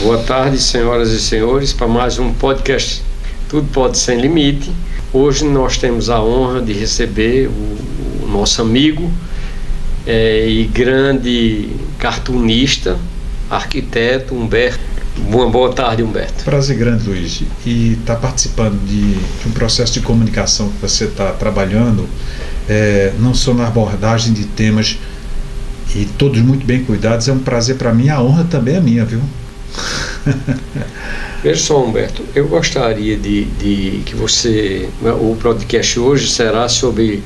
Boa tarde, senhoras e senhores, para mais um podcast Tudo Pode Sem Limite. Hoje nós temos a honra de receber o nosso amigo e grande cartunista, arquiteto Humberto. Uma boa tarde, Humberto. Prazer grande, Luiz. E estar participando de um processo de comunicação que você está trabalhando, não só na abordagem de temas e todos muito bem cuidados, é um prazer para mim, a honra também é minha, viu? Veja só, Humberto, eu gostaria de que você... O podcast hoje será sobre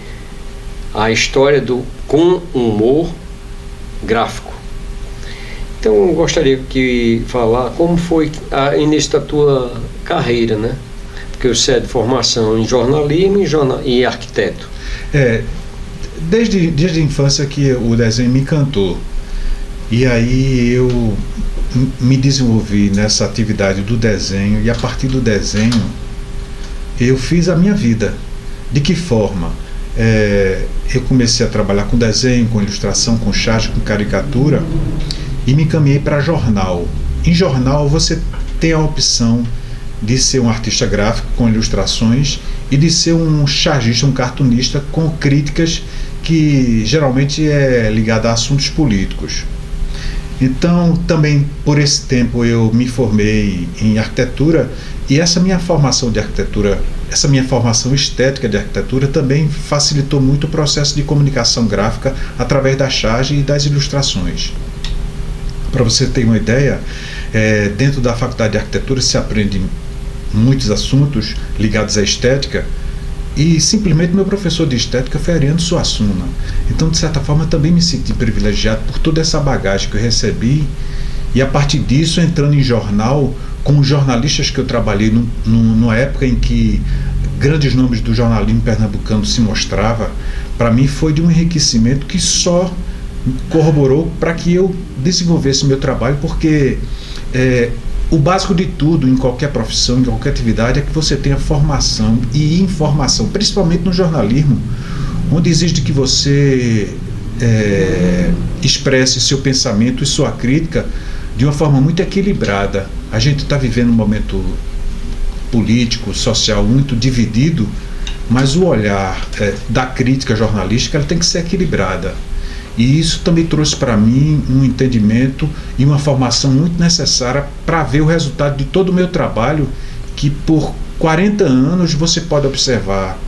a história com humor gráfico. Então eu gostaria de falar como foi o início da tua carreira, né? Porque você é de formação em jornalismo e arquiteto. Desde a infância que o desenho me encantou. E aí eu me desenvolvi nessa atividade do desenho, e a partir do desenho eu fiz a minha vida. De que forma? Eu comecei a trabalhar com desenho, com ilustração, com charge, com caricatura, e me encaminhei para jornal. Em jornal você tem a opção de ser um artista gráfico com ilustrações e de ser um chargista, um cartunista com críticas que geralmente é ligada a assuntos políticos. Então, também por esse tempo eu me formei em arquitetura, e essa minha formação de arquitetura, essa minha formação estética de arquitetura também facilitou muito o processo de comunicação gráfica através da charge e das ilustrações. Para você ter uma ideia, dentro da faculdade de arquitetura se aprende muitos assuntos ligados à estética, e simplesmente meu professor de estética foi Ariano Suassuna. Então, de certa forma, também me senti privilegiado por toda essa bagagem que eu recebi, e a partir disso, entrando em jornal, com os jornalistas que eu trabalhei numa época em que grandes nomes do jornalismo pernambucano se mostrava, para mim foi de um enriquecimento que só corroborou para que eu desenvolvesse meu trabalho, porque o básico de tudo em qualquer profissão, em qualquer atividade, é que você tenha formação e informação, principalmente no jornalismo, onde exige que você expresse seu pensamento e sua crítica de uma forma muito equilibrada. A gente está vivendo um momento político, social muito dividido, mas o olhar da crítica jornalística ela tem que ser equilibrada. E isso também trouxe para mim um entendimento e uma formação muito necessária para ver o resultado de todo o meu trabalho, que por 40 anos você pode observar,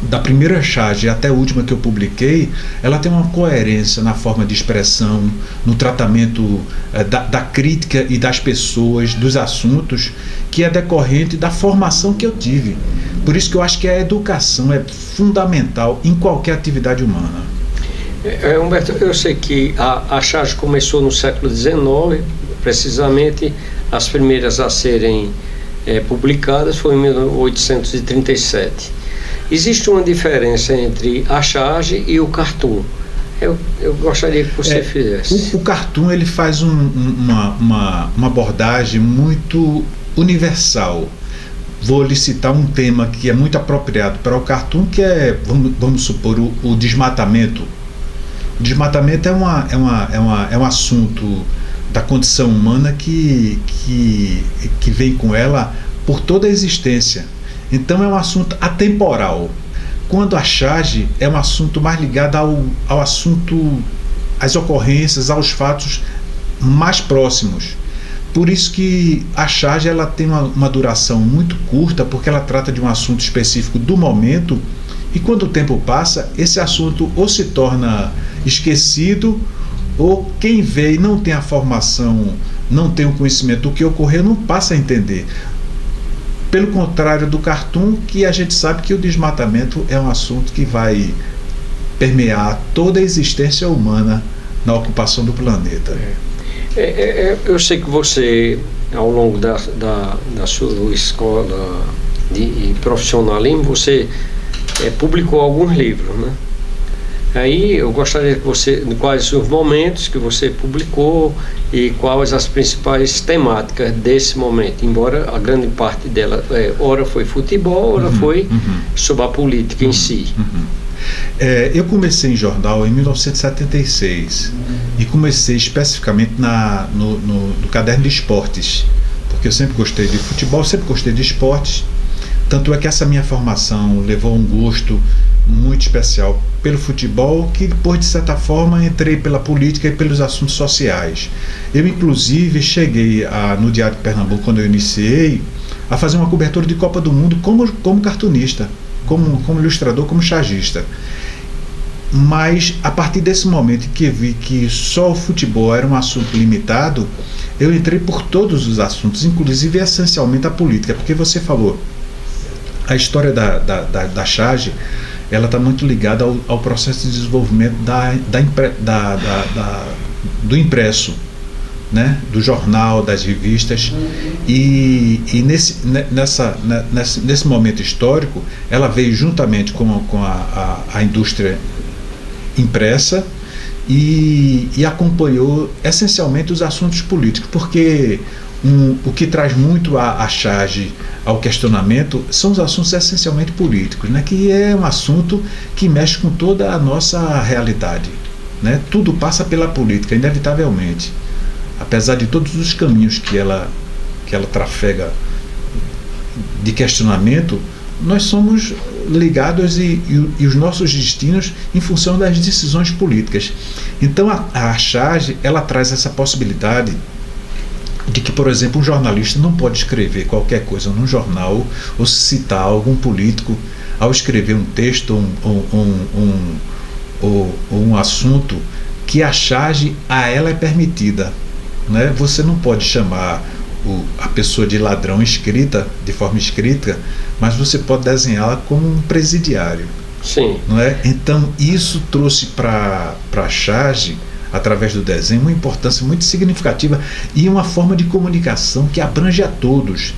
da primeira charge até a última que eu publiquei, ela tem uma coerência na forma de expressão, no tratamento da crítica e das pessoas, dos assuntos, que é decorrente da formação que eu tive. Por isso que eu acho que a educação é fundamental em qualquer atividade humana. Humberto, eu sei que a charge começou no século XIX, precisamente as primeiras a serem publicadas foi em 1837. Existe uma diferença entre a charge e o cartoon. Eu gostaria que você fizesse. O cartoon ele faz uma abordagem muito universal. Vou lhe citar um tema que é muito apropriado para o cartoon, que é, vamos supor, o desmatamento. O desmatamento é um assunto da condição humana que vem com ela por toda a existência. Então é um assunto atemporal. Quando a charge é um assunto mais ligado ao assunto, às ocorrências, aos fatos mais próximos. Por isso que a charge ela tem uma duração muito curta, porque ela trata de um assunto específico do momento. E quando o tempo passa, esse assunto ou se torna esquecido, ou quem vê e não tem a formação, não tem o conhecimento do que ocorreu, não passa a entender. Pelo contrário do cartoon, que a gente sabe que o desmatamento é um assunto que vai permear toda a existência humana na ocupação do planeta. Eu sei que você, ao longo da sua escola de profissionalismo, você publicou alguns livros, né? Aí eu gostaria que você, quais os momentos que você publicou e quais as principais temáticas desse momento, embora a grande parte dela, ora foi futebol, ora foi sobre a política em si. Eu comecei em jornal em 1976 e comecei especificamente no caderno de esportes, porque eu sempre gostei de futebol, sempre gostei de esportes. Tanto é que essa minha formação levou um gosto muito especial pelo futebol, que depois, de certa forma, entrei pela política e pelos assuntos sociais. Eu, inclusive, cheguei no Diário de Pernambuco, quando eu iniciei, a fazer uma cobertura de Copa do Mundo como cartunista, como ilustrador, como chargista. Mas, a partir desse momento em que vi que só o futebol era um assunto limitado, eu entrei por todos os assuntos, inclusive essencialmente a política, porque você falou, a história da charge, ela está muito ligada ao processo de desenvolvimento do impresso, né? Do jornal, das revistas, e nesse momento histórico, ela veio juntamente com a indústria impressa e acompanhou essencialmente os assuntos políticos, porque o que traz muito a charge ao questionamento são os assuntos essencialmente políticos, né? Que é um assunto que mexe com toda a nossa realidade, né? Tudo passa pela política, inevitavelmente, apesar de todos os caminhos que ela trafega de questionamento. Nós somos ligados e os nossos destinos em função das decisões políticas. Então a charge, ela traz essa possibilidade de que, por exemplo, um jornalista não pode escrever qualquer coisa num jornal ou citar algum político ao escrever um texto ou um assunto que a charge a ela é permitida, né? Você não pode chamar a pessoa de ladrão de forma escrita, mas você pode desenhá-la como um presidiário. Sim. Não é? Então isso trouxe para a charge, através do desenho, uma importância muito significativa e uma forma de comunicação que abrange a todos.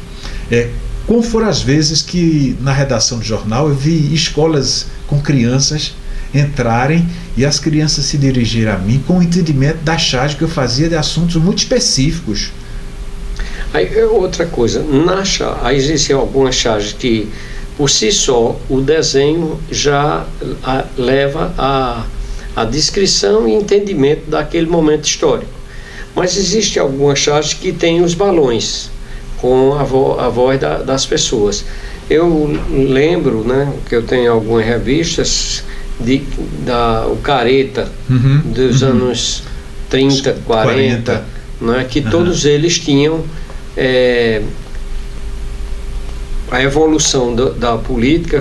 Como foram as vezes que na redação do jornal eu vi escolas com crianças entrarem e as crianças se dirigirem a mim com o entendimento da charge que eu fazia de assuntos muito específicos. Aí, outra coisa, aí existem algumas charges que, por si só, o desenho já leva a descrição e entendimento daquele momento histórico. Mas existe algumas charges que tem os balões com a voz das pessoas. Eu lembro, né, que eu tenho algumas revistas o Careta, dos anos 30, 40, né, que todos eles tinham a evolução da política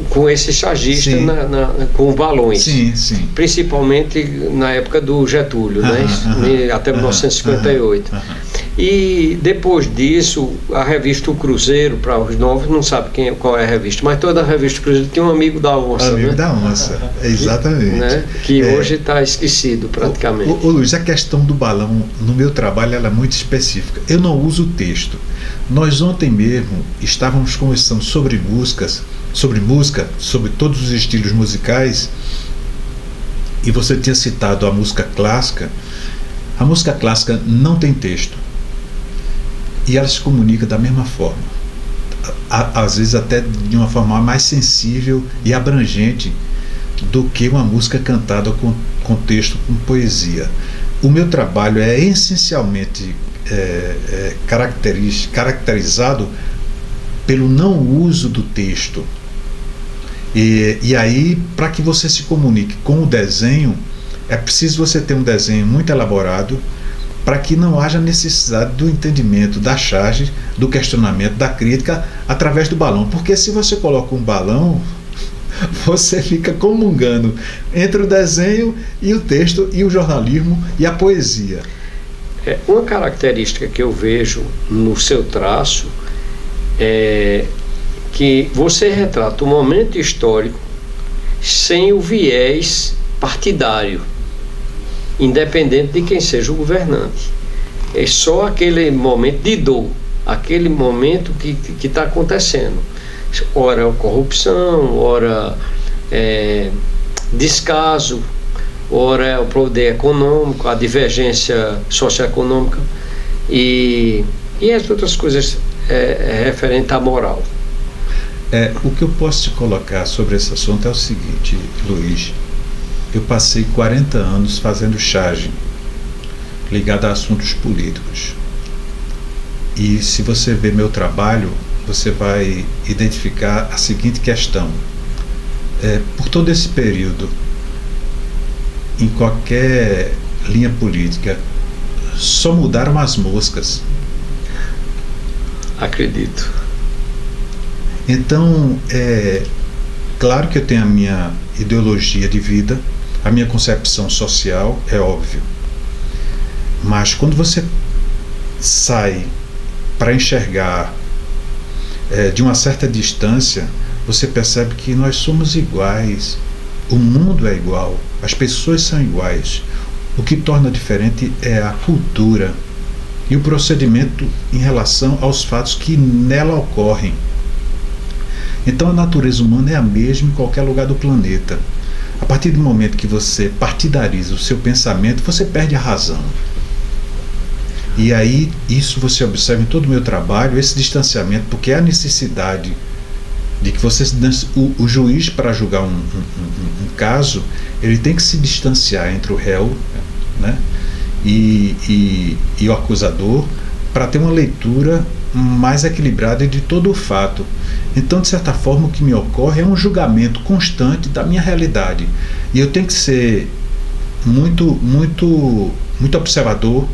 com esse chargista com balões. Sim, sim. Principalmente na época do Getúlio, né? Até 1958. E depois disso, a revista O Cruzeiro, para os novos, não sabe qual é a revista, mas toda a revista Cruzeiro tem um amigo da onça. Amigo, né? Da onça, exatamente. Né? Que hoje está esquecido praticamente. Ô Luiz, a questão do balão no meu trabalho ela é muito específica. Eu não uso texto. Nós ontem mesmo estávamos conversando sobre música, sobre todos os estilos musicais, e você tinha citado a música clássica. A música clássica não tem texto e ela se comunica da mesma forma, às vezes até de uma forma mais sensível e abrangente do que uma música cantada com texto, com poesia. O meu trabalho é essencialmente caracterizado pelo não uso do texto. E aí, para que você se comunique com o desenho, é preciso você ter um desenho muito elaborado para que não haja necessidade do entendimento da charge, do questionamento, da crítica através do balão. Porque se você coloca um balão, você fica comungando entre o desenho e o texto e o jornalismo e a poesia. Uma característica que eu vejo no seu traço é que você retrata um momento histórico sem o viés partidário, independente de quem seja o governante. É só aquele momento de dor, aquele momento que está acontecendo. Ora corrupção, ora descaso, ora o poder econômico, a divergência socioeconômica e as outras coisas referentes à moral. O que eu posso te colocar sobre esse assunto é o seguinte, Luiz. Eu passei 40 anos fazendo charge ligado a assuntos políticos. E se você ver meu trabalho, você vai identificar a seguinte questão. Por todo esse período, em qualquer linha política, só mudaram as moscas. Acredito. Então, claro que eu tenho a minha ideologia de vida, a minha concepção social, é óbvio. Mas quando você sai para enxergar de uma certa distância, você percebe que nós somos iguais, o mundo é igual, as pessoas são iguais. O que torna diferente é a cultura e o procedimento em relação aos fatos que nela ocorrem. Então a natureza humana é a mesma em qualquer lugar do planeta. A partir do momento que você partidariza o seu pensamento, você perde a razão. E aí, isso você observa em todo o meu trabalho, esse distanciamento, porque há necessidade de que você, o juiz, para julgar um caso, ele tem que se distanciar entre o réu, né, e o acusador, para ter uma leitura mais equilibrada de todo o fato. Então, de certa forma, o que me ocorre é um julgamento constante da minha realidade. E eu tenho que ser muito observador.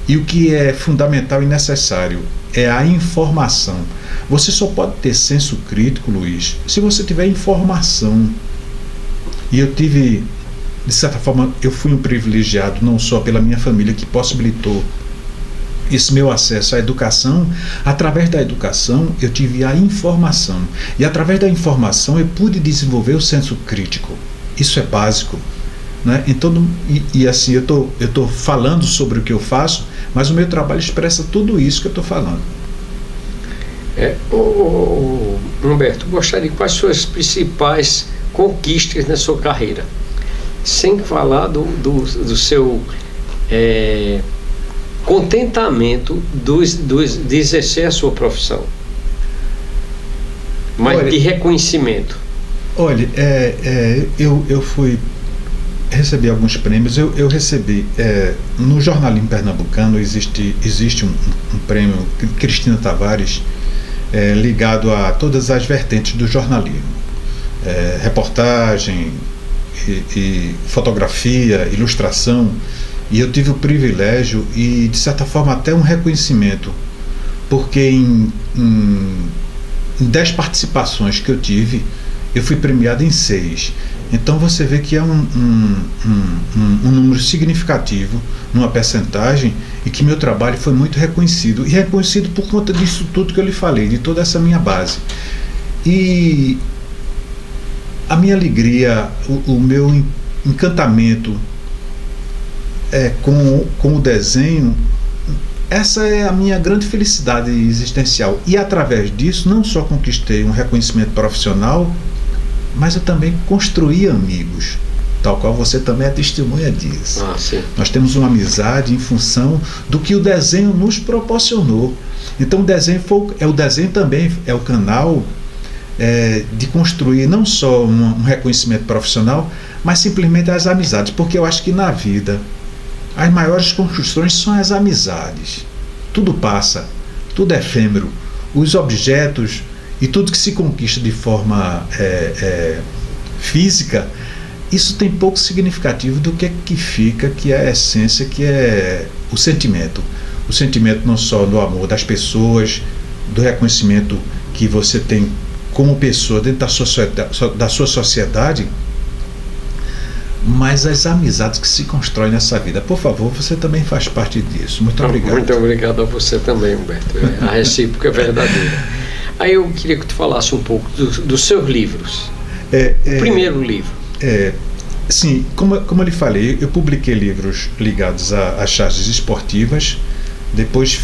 E o que é fundamental e necessário é a informação. Você só pode ter senso crítico, Luiz, se você tiver informação. E eu tive, de certa forma, eu fui um privilegiado, não só pela minha família, que possibilitou esse meu acesso à educação. Através da educação eu tive a informação, e através da informação eu pude desenvolver o senso crítico. Isso é básico, né? Então, assim, eu tô falando sobre o que eu faço, mas o meu trabalho expressa tudo isso que eu estou falando. Humberto, gostaria de quais suas principais conquistas na sua carreira, sem falar do seu contentamento de exercer a sua profissão, mas de reconhecimento. Olha, eu recebi alguns prêmios. Eu recebi no jornalismo pernambucano existe um prêmio Cristina Tavares ligado a todas as vertentes do jornalismo, reportagem e fotografia, ilustração. E eu tive o privilégio e, de certa forma, até um reconhecimento, porque em 10 participações que eu tive, eu fui premiado em 6. Então você vê que é um número significativo, numa percentagem, e que meu trabalho foi muito reconhecido. E reconhecido por conta disso tudo que eu lhe falei, de toda essa minha base. E a minha alegria, o meu encantamento com o desenho, essa é a minha grande felicidade existencial. E através disso, não só conquistei um reconhecimento profissional, mas eu também construí amigos, tal qual você também é testemunha disso. Sim. Nós temos uma amizade em função do que o desenho nos proporcionou. Então o desenho também é o canal de construir não só um reconhecimento profissional, mas simplesmente as amizades, porque eu acho que na vida as maiores construções são as amizades. Tudo passa, tudo é efêmero. Os objetos e tudo que se conquista de forma física, isso tem pouco significativo do que fica, que é a essência, que é o sentimento. O sentimento não só do amor das pessoas, do reconhecimento que você tem como pessoa dentro da sua sociedade, mas as amizades que se constroem nessa vida. Por favor, você também faz parte disso. Muito obrigado. Muito obrigado a você também, Humberto. A recíproca é verdadeira. Aí eu queria que tu falasse um pouco dos seus livros. O primeiro livro. Sim, como eu lhe falei, eu publiquei livros ligados a charges esportivas. Depois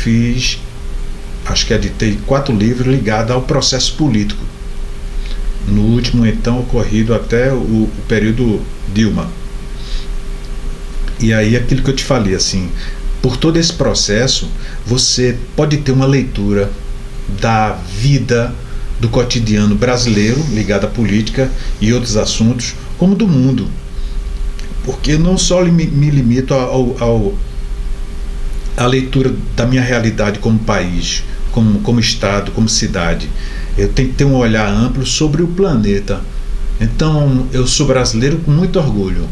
editei 4 livros ligados ao processo político. No último, então, ocorrido até o período Dilma. E aí, aquilo que eu te falei, assim, por todo esse processo, você pode ter uma leitura da vida do cotidiano brasileiro, ligado à política e outros assuntos, como do mundo. Porque eu não só me limito à leitura da minha realidade como país, como estado, como cidade. Eu tenho que ter um olhar amplo sobre o planeta. Então, eu sou brasileiro com muito orgulho,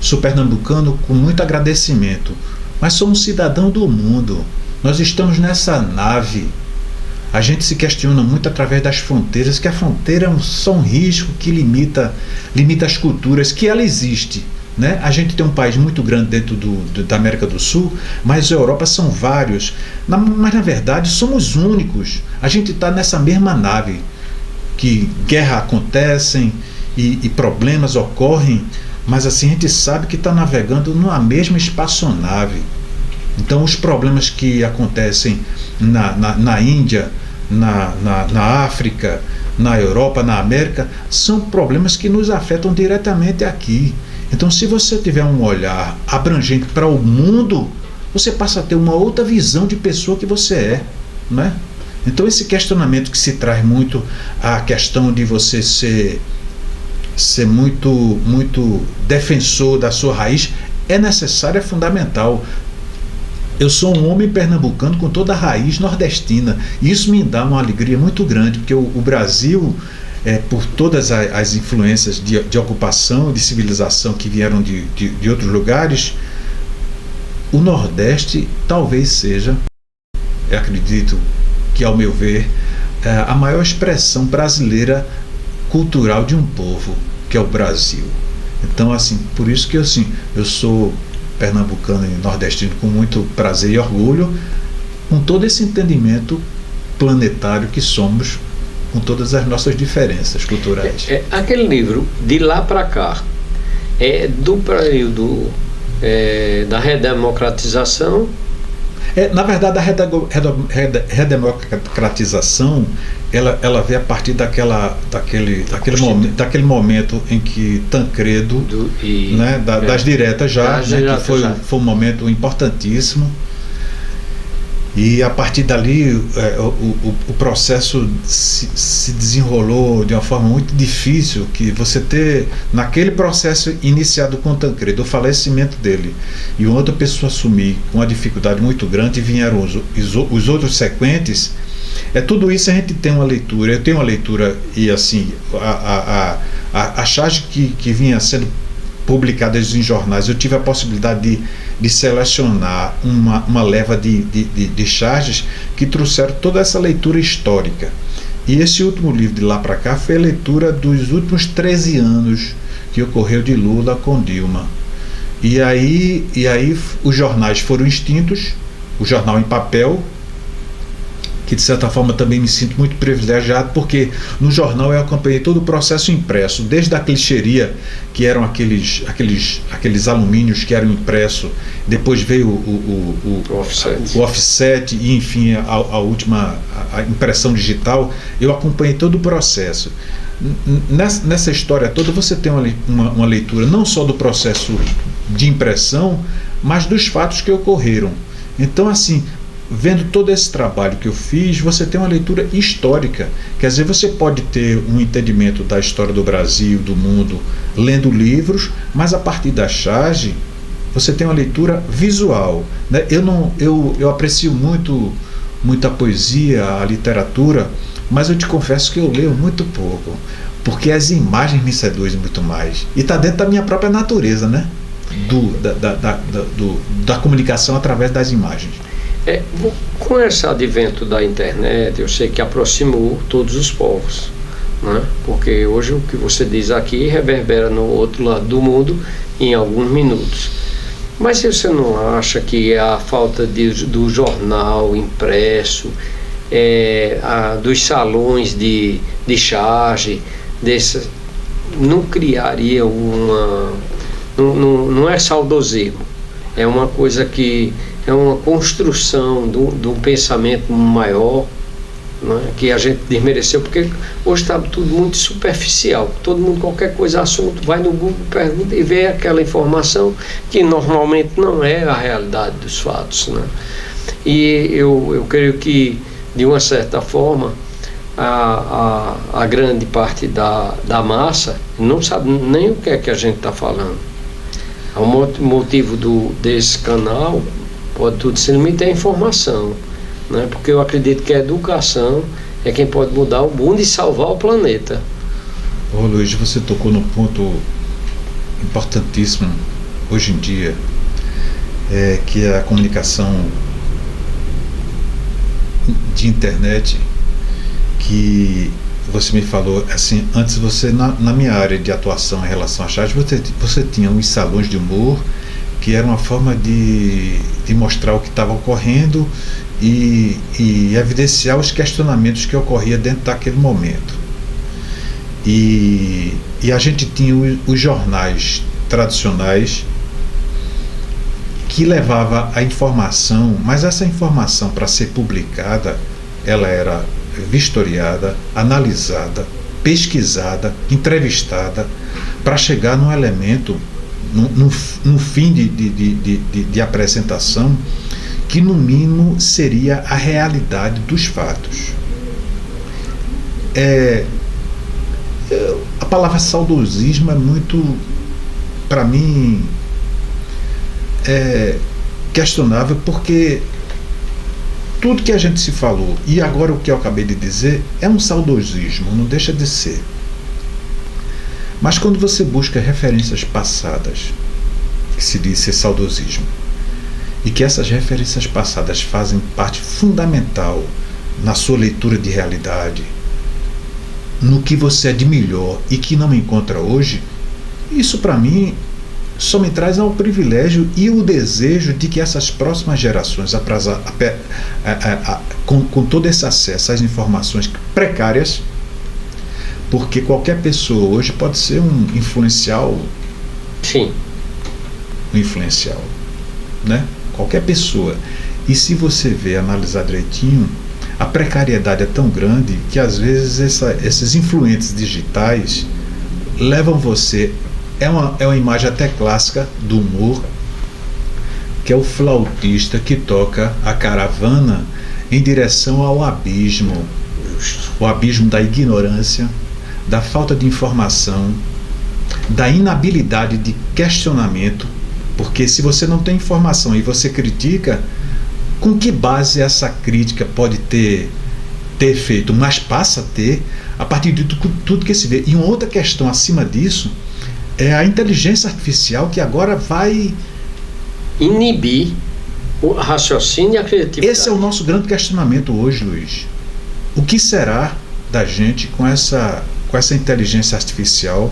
sou pernambucano com muito agradecimento, mas sou um cidadão do mundo. Nós estamos nessa nave. A gente se questiona muito através das fronteiras, que a fronteira é só um risco que limita as culturas, que ela existe, né? A gente tem um país muito grande dentro da América do Sul, mas a Europa são vários. Mas na verdade somos únicos. A gente está nessa mesma nave, que guerras acontecem e problemas ocorrem, mas assim a gente sabe que está navegando numa mesma espaçonave. Então os problemas que acontecem na Índia, na África, na Europa, na América, são problemas que nos afetam diretamente aqui. Então, se você tiver um olhar abrangente para o mundo, você passa a ter uma outra visão de pessoa que você é, né? Então, esse questionamento que se traz muito a questão de você ser muito defensor da sua raiz é necessário, é fundamental. Eu sou um homem pernambucano com toda a raiz nordestina, e isso me dá uma alegria muito grande, porque o Brasil, por todas as influências de ocupação, de civilização que vieram de outros lugares, o Nordeste talvez seja, eu acredito que, ao meu ver, a maior expressão brasileira cultural de um povo, que é o Brasil. Então, assim, por isso que eu sou pernambucano e nordestino com muito prazer e orgulho, com todo esse entendimento planetário que somos, com todas as nossas diferenças culturais. Aquele livro, De Lá para Cá, é do período da redemocratização. Na verdade, a redemocratização ela veio a partir daquele momento em que Tancredo, das diretas já, que foi um momento importantíssimo. E a partir dali o processo se desenrolou de uma forma muito difícil, que você ter, naquele processo iniciado com Tancredo, o falecimento dele, e uma outra pessoa assumir com uma dificuldade muito grande, e vieram os outros sequentes. Tudo isso a gente tem uma leitura, eu tenho uma leitura, e assim, a charge que vinha sendo publicadas em jornais, eu tive a possibilidade de selecionar uma leva de charges que trouxeram toda essa leitura histórica. E esse último livro, De Lá para Cá, foi a leitura dos últimos 13 anos que ocorreu de Lula com Dilma. E aí os jornais foram extintos, o jornal em papel, que de certa forma também me sinto muito privilegiado, porque no jornal eu acompanhei todo o processo impresso, desde a clichêria, que eram aqueles alumínios que eram impressos, depois veio o offset e, enfim, a última impressão digital. Eu acompanhei todo o processo. Nessa história toda você tem uma leitura não só do processo de impressão, mas dos fatos que ocorreram. Então, assim, vendo todo esse trabalho que eu fiz, você tem uma leitura histórica. Quer dizer, você pode ter um entendimento da história do Brasil, do mundo, lendo livros, mas a partir da charge, você tem uma leitura visual, né? Eu aprecio muito a poesia, a literatura, mas eu te confesso que eu leio muito pouco, porque as imagens me seduzem muito mais. E está dentro da minha própria natureza, né? Da comunicação através das imagens. Com esse advento da internet, eu sei que aproximou todos os povos, né? Porque hoje o que você diz aqui reverbera no outro lado do mundo em alguns minutos. Mas você não acha que a falta do jornal impresso, dos salões de charge, não criaria não é saudosismo, é uma coisa que é uma construção de um pensamento maior, né, que a gente desmereceu, porque hoje está tudo muito superficial. Todo mundo, qualquer coisa, assunto, vai no Google, pergunta e vê aquela informação que normalmente não é a realidade dos fatos, né? E eu creio que, de uma certa forma, a grande parte da massa não sabe nem o que é que a gente está falando. O motivo desse canal pode tudo se limitar à informação, né? Porque eu acredito que a educação é quem pode mudar o mundo e salvar o planeta. Ô Luiz, você tocou num ponto importantíssimo hoje em dia, que é a comunicação de internet, que você me falou, assim, antes você, na minha área de atuação em relação a chats, você tinha uns salões de humor, que era uma forma de mostrar o que estava ocorrendo e evidenciar os questionamentos que ocorriam dentro daquele momento. E a gente tinha os jornais tradicionais que levava a informação, mas essa informação, para ser publicada, ela era vistoriada, analisada, pesquisada, entrevistada, para chegar num elemento, num fim de apresentação, que no mínimo seria a realidade dos fatos. A palavra saudosismo é muito, para mim, questionável, porque tudo que a gente se falou e agora o que eu acabei de dizer é um saudosismo, não deixa de ser. Mas quando você busca referências passadas, que se diz ser saudosismo, e que essas referências passadas fazem parte fundamental na sua leitura de realidade, no que você é de melhor e que não encontra hoje, isso para mim só me traz ao privilégio e o desejo de que essas próximas gerações, com todo esse acesso às informações precárias, porque qualquer pessoa hoje pode ser um influencial. Sim. Um influencial, né? Qualquer pessoa. E se você ver, analisar direitinho, a precariedade é tão grande que às vezes esses influentes digitais levam você. É uma imagem até clássica do humor, que é o flautista que toca a caravana em direção ao abismo. O abismo da ignorância, da falta de informação, da inabilidade de questionamento, porque se você não tem informação e você critica, com que base essa crítica pode ter feito? Mas passa a ter a partir de tudo que se vê. E uma outra questão acima disso é a inteligência artificial, que agora vai inibir o raciocínio e a criatividade. Esse é o nosso grande questionamento hoje, Luiz. O que será da gente com essa inteligência artificial,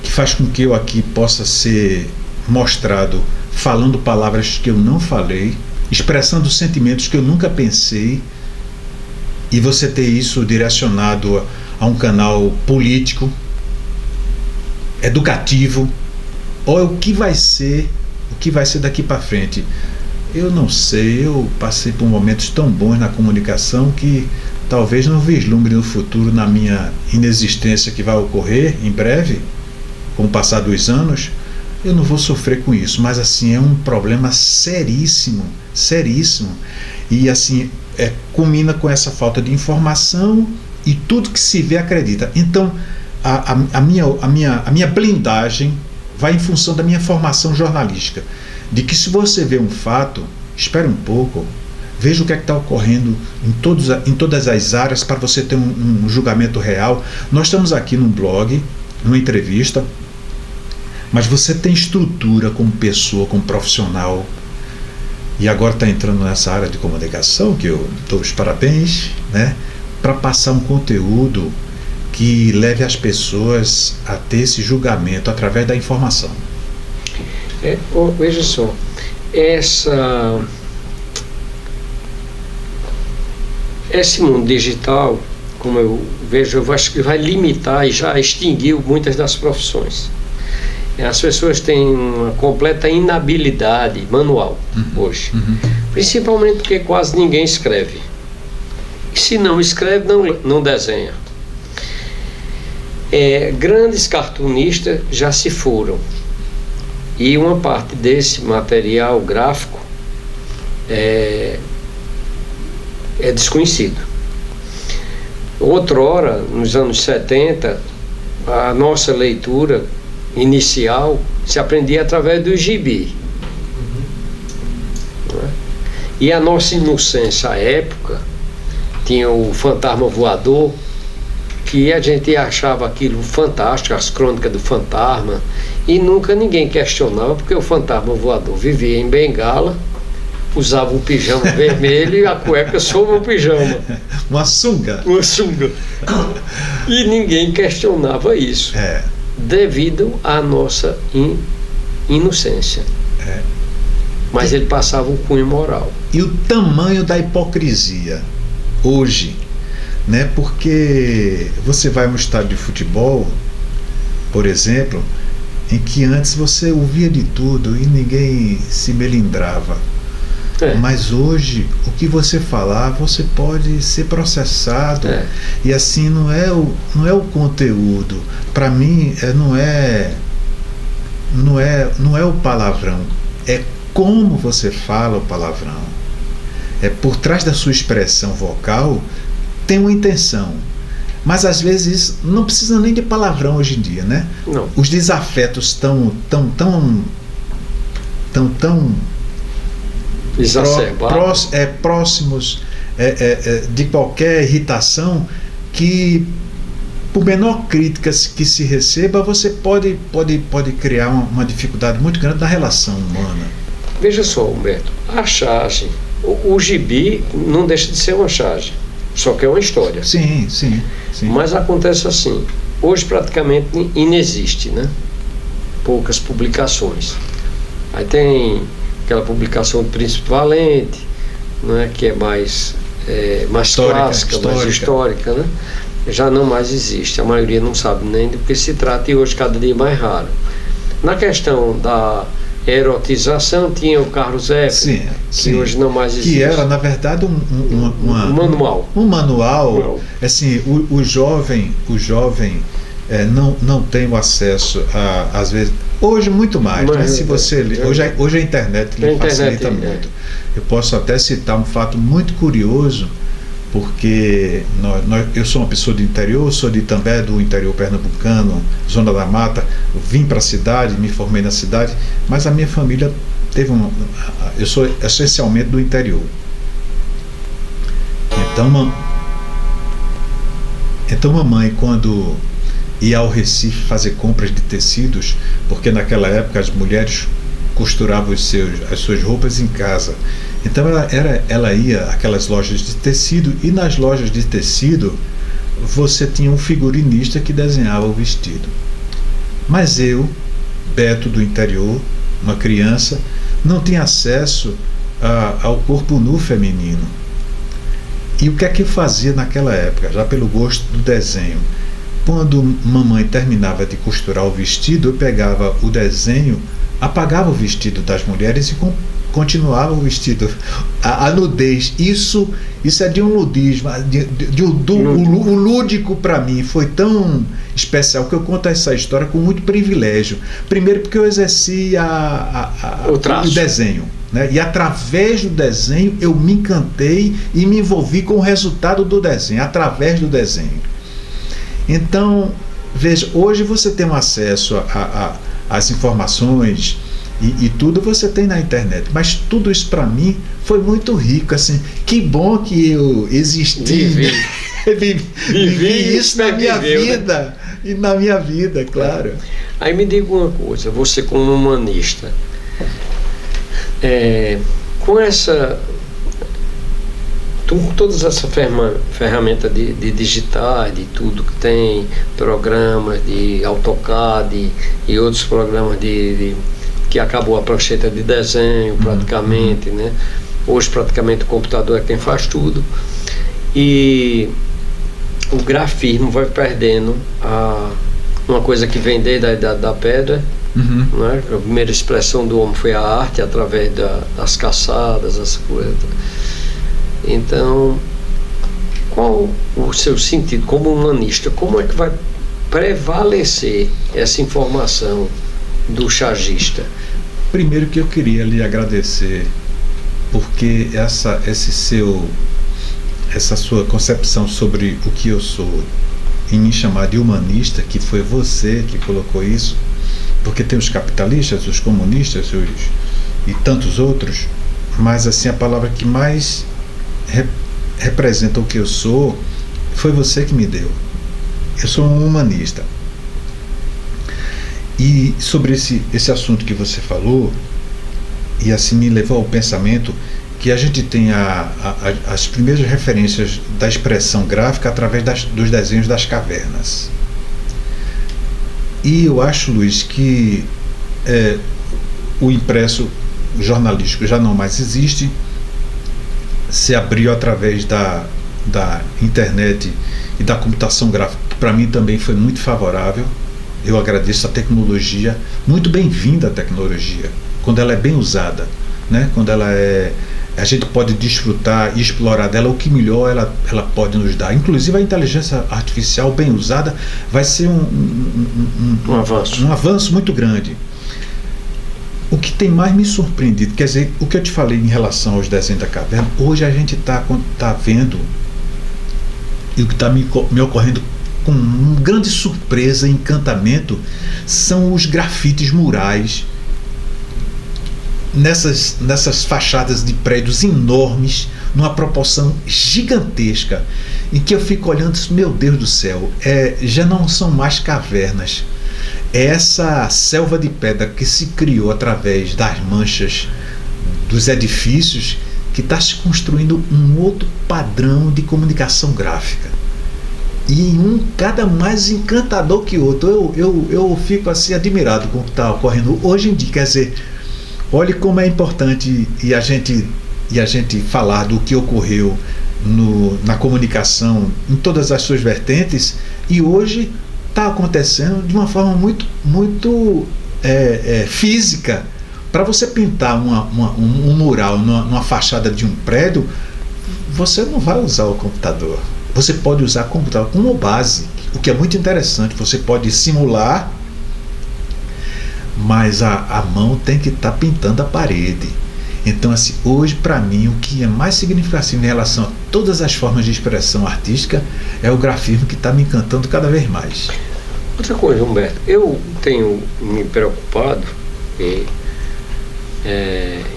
que faz com que eu aqui possa ser mostrado falando palavras que eu não falei, expressando sentimentos que eu nunca pensei, e você ter isso direcionado a um canal político, educativo, ou o que vai ser daqui para frente? Eu não sei. Eu passei por momentos tão bons na comunicação que talvez não vislumbre no futuro, na minha inexistência que vai ocorrer em breve, com o passar dos anos, eu não vou sofrer com isso. Mas assim, é um problema seríssimo, e assim, culmina com essa falta de informação, e tudo que se vê acredita. Então a minha blindagem vai em função da minha formação jornalística, de que se você vê um fato, espere um pouco, veja o que é que está ocorrendo em todas as áreas, para você ter um julgamento real. Nós estamos aqui num blog, numa entrevista, mas você tem estrutura como pessoa, como profissional, e agora está entrando nessa área de comunicação, que eu dou os parabéns, né, para passar um conteúdo que leve as pessoas a ter esse julgamento através da informação. Veja só, esse mundo digital, como eu vejo, eu acho que vai limitar e já extinguiu muitas das profissões. As pessoas têm uma completa inabilidade manual hoje, principalmente porque quase ninguém escreve. E se não escreve, não desenha. Grandes cartunistas já se foram, e uma parte desse material gráfico é desconhecido. Outrora, nos anos 70, a nossa leitura inicial se aprendia através do gibi. Né? E a nossa inocência à época tinha o Fantasma Voador, que a gente achava aquilo fantástico, as crônicas do fantasma, e nunca ninguém questionava, porque o fantasma voador vivia em Bengala, usava um pijama vermelho e a cueca sobre o pijama. Uma sunga. Uma sunga. E ninguém questionava isso, devido à nossa inocência. Mas ele passava um cunho moral. E o tamanho da hipocrisia hoje, né? Porque você vai a um estádio de futebol, por exemplo, em que antes você ouvia de tudo e ninguém se melindrava. Mas hoje, o que você falar, você pode ser processado. E assim, não é o conteúdo. Para mim, não é o palavrão. É como você fala o palavrão. Por trás da sua expressão vocal, tem uma intenção. Mas às vezes não precisa nem de palavrão hoje em dia, né? Não. Os desafetos tão exacerbados, próximos de qualquer irritação, que por menor crítica que se receba, você pode criar uma dificuldade muito grande na relação humana. Veja só, Humberto, a charge, o gibi não deixa de ser uma charge, só que é uma história. Sim. Mas acontece assim, hoje praticamente inexiste, né? Poucas publicações. Aí tem aquela publicação do Príncipe Valente, né, que é mais clássica, mais histórica, né? Já não mais existe, a maioria não sabe nem do que se trata, e hoje cada dia é mais raro. Na questão da erotização, tinha o Carlos F, que hoje não mais existe. Que era, na verdade, um manual. Um manual. Assim, o jovem não tem o acesso a, às vezes, hoje muito mais, mas se você hoje a internet lhe facilita muito. Eu posso até citar um fato muito curioso, porque eu sou uma pessoa do interior, sou de Itambé, do interior pernambucano, Zona da Mata. Eu vim para a cidade, me formei na cidade, mas a minha família eu sou essencialmente do interior. Então mamãe, quando ia ao Recife fazer compras de tecidos, porque naquela época as mulheres costuravam as suas roupas em casa. Então ela ia àquelas lojas de tecido, e nas lojas de tecido você tinha um figurinista que desenhava o vestido. Mas eu, Beto do interior, uma criança, não tinha acesso ao corpo nu feminino. E o que é que eu fazia naquela época, já pelo gosto do desenho? Quando mamãe terminava de costurar o vestido, eu pegava o desenho, apagava o vestido das mulheres e continuava o vestido. A nudez, isso é de um ludismo, o lúdico para mim foi tão especial que eu conto essa história com muito privilégio. Primeiro porque eu exerci o desenho, né? E através do desenho eu me encantei e me envolvi com o resultado do desenho, através do desenho. Então, veja, hoje você tem um acesso às informações e tudo você tem na internet, mas tudo isso para mim foi muito rico, assim. Que bom que eu existi, vivi isso na minha vida, né? E na minha vida, claro. Aí me diga uma coisa, você como humanista, com todas essas ferramentas de digitar, de tudo que tem, programas de AutoCAD e outros programas que acabou a prancheta de desenho praticamente, né? Hoje praticamente o computador é quem faz tudo, e o grafismo vai perdendo uma coisa que vem desde a Idade da Pedra. Né? A primeira expressão do homem foi a arte, através das caçadas, as coisas. Então, qual o seu sentido como humanista? Como é que vai prevalecer essa informação do chargista? Primeiro que eu queria lhe agradecer, porque esse seu essa sua concepção sobre o que eu sou em me chamar de humanista, que foi você que colocou isso, porque tem os capitalistas, os comunistas e tantos outros, mas assim a palavra que mais representa o que eu sou foi você que me deu. Eu sou um humanista. E sobre esse assunto que você falou, e assim me levou ao pensamento que a gente tem as primeiras referências da expressão gráfica através dos desenhos das cavernas. E eu acho, Luiz, que o impresso jornalístico já não mais existe, se abriu através da internet e da computação gráfica, que para mim também foi muito favorável. Eu agradeço a tecnologia, muito bem-vinda a tecnologia, quando ela é bem usada, né? Quando a gente pode desfrutar e explorar dela o que melhor ela pode nos dar. Inclusive a inteligência artificial bem usada vai ser um avanço muito grande. O que tem mais me surpreendido, quer dizer, o que eu te falei em relação aos desenhos da caverna, hoje a gente está vendo, e o que está me ocorrendo com grande surpresa e encantamento, são os grafites murais nessas fachadas de prédios enormes, numa proporção gigantesca, em que eu fico olhando, meu Deus do céu, já não são mais cavernas, é essa selva de pedra que se criou através das manchas dos edifícios, que está se construindo um outro padrão de comunicação gráfica, e cada mais encantador que o outro. Eu fico assim admirado com o que está ocorrendo hoje em dia. Quer dizer, olhe como é importante e a gente falar do que ocorreu na comunicação em todas as suas vertentes, e hoje está acontecendo de uma forma muito física. Para você pintar um mural numa fachada de um prédio, você não vai usar o computador. Você pode usar o computador como base, o que é muito interessante. Você pode simular, mas a mão tem que estar pintando a parede. Então, assim, hoje, para mim, o que é mais significativo em relação a todas as formas de expressão artística é o grafismo, que está me encantando cada vez mais. Outra coisa, Humberto, eu tenho me preocupado,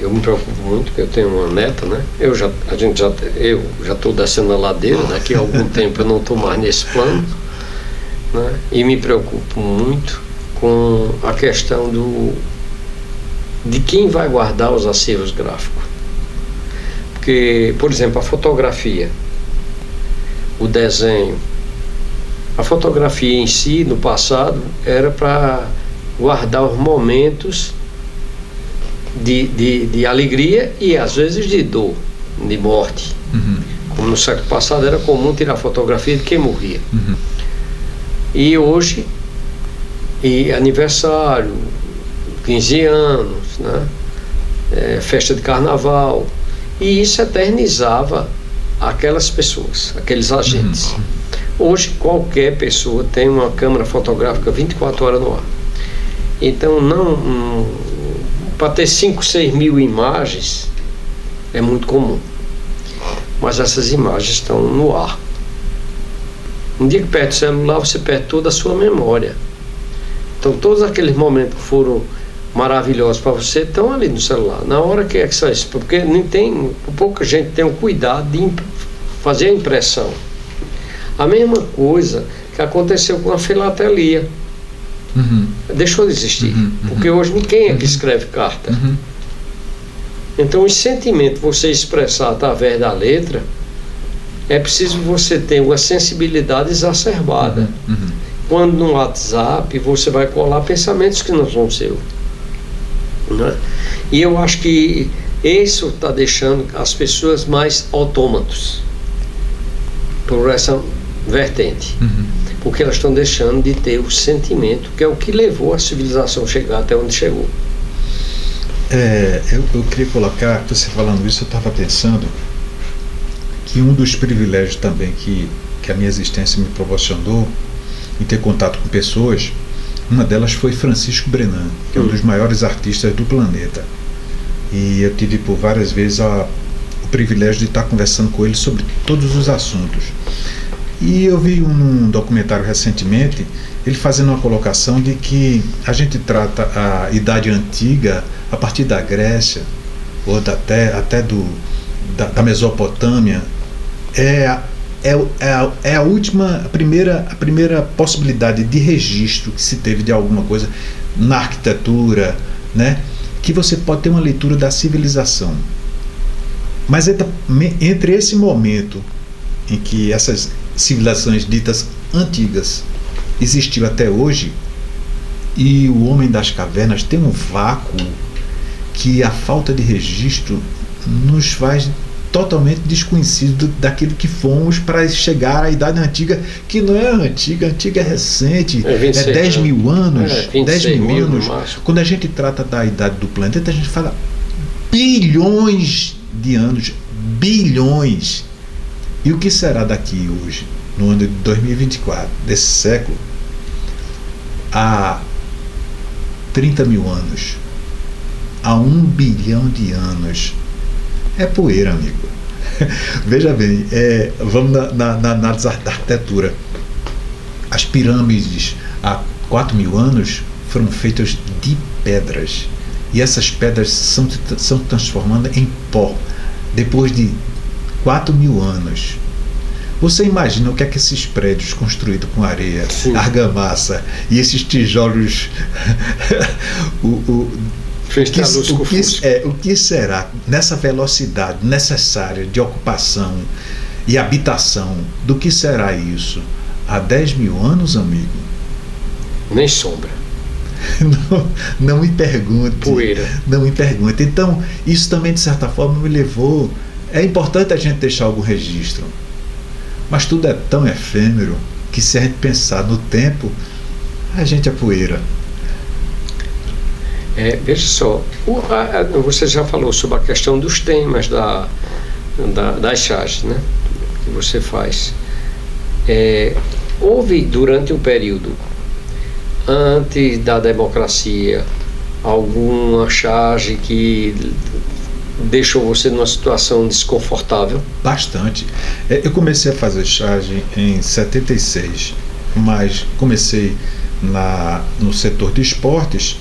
eu me preocupo muito, porque eu tenho uma neta, né? Eu já estou descendo a ladeira, daqui a algum tempo eu não estou mais nesse plano, né? E me preocupo muito com a questão de quem vai guardar os acervos gráficos. Porque, por exemplo, a fotografia, o desenho, a fotografia em si, no passado, era para guardar os momentos de alegria e às vezes de dor, de morte. Uhum. Como no século passado era comum tirar fotografia de quem morria. Uhum. E hoje, aniversário, 15 anos, né? Festa de carnaval, e isso eternizava aquelas pessoas, aqueles agentes. Uhum. Hoje qualquer pessoa tem uma câmera fotográfica 24 horas no ar. Então para ter 5, 6 mil imagens é muito comum, mas essas imagens estão no ar. Um dia que perde o celular, você perde toda a sua memória. Então todos aqueles momentos que foram maravilhosos para você estão ali no celular. Na hora que é isso, porque pouca gente tem o cuidado de fazer a impressão. A mesma coisa que aconteceu com a filatelia. Uhum. Deixou de existir. Uhum. Porque hoje ninguém é que escreve carta. Uhum. Então o sentimento você expressar através da letra, é preciso você ter uma sensibilidade exacerbada. Uhum. Quando no WhatsApp você vai colar pensamentos que não são seus, né? E eu acho que isso está deixando as pessoas mais autômatos por essa vertente. Uhum. Porque elas estão deixando de ter o sentimento, que é o que levou a civilização a chegar até onde chegou. Eu queria colocar, você falando isso, eu estava pensando que um dos privilégios também que a minha existência me proporcionou em ter contato com pessoas, uma delas foi Francisco Brenan, que é um dos maiores artistas do planeta. E eu tive por várias vezes o privilégio de estar conversando com ele sobre todos os assuntos. E eu vi um documentário recentemente, ele fazendo uma colocação de que a gente trata a Idade Antiga a partir da Grécia, ou até da Mesopotâmia, a primeira possibilidade de registro que se teve de alguma coisa na arquitetura, né? Que você pode ter uma leitura da civilização. Mas entre esse momento em que essas civilizações ditas antigas existiu até hoje, e o homem das cavernas tem um vácuo que a falta de registro nos faz totalmente desconhecidos daquilo que fomos para chegar à Idade Antiga, que não é antiga é recente, 10 mil anos, 10 mil anos. Quando a gente trata da idade do planeta, a gente fala bilhões de anos, bilhões. E o que será daqui hoje, no ano de 2024, desse século, há 30 mil anos, há 1 bilhão de anos? É poeira, amigo. Veja bem, vamos na análise da arquitetura. As pirâmides há 4 mil anos foram feitas de pedras. E essas pedras são transformadas em pó depois de 4 mil anos. Você imagina o que é que esses prédios construídos com areia, sim, argamassa e esses tijolos o que será nessa velocidade necessária de ocupação e habitação? Do que será isso há 10 mil anos, amigo? Nem sombra. Não me pergunte. Poeira. Não me pergunte. Então, isso também, de certa forma, me levou. É importante a gente deixar algum registro. Mas tudo é tão efêmero que, se a gente pensar no tempo, a gente é poeira. Veja só, você já falou sobre a questão dos temas das charges, né, que você faz. Houve, durante um período antes da democracia, alguma charge que deixou você numa situação desconfortável? Bastante. Eu comecei a fazer charge em 76, mas comecei no setor de esportes.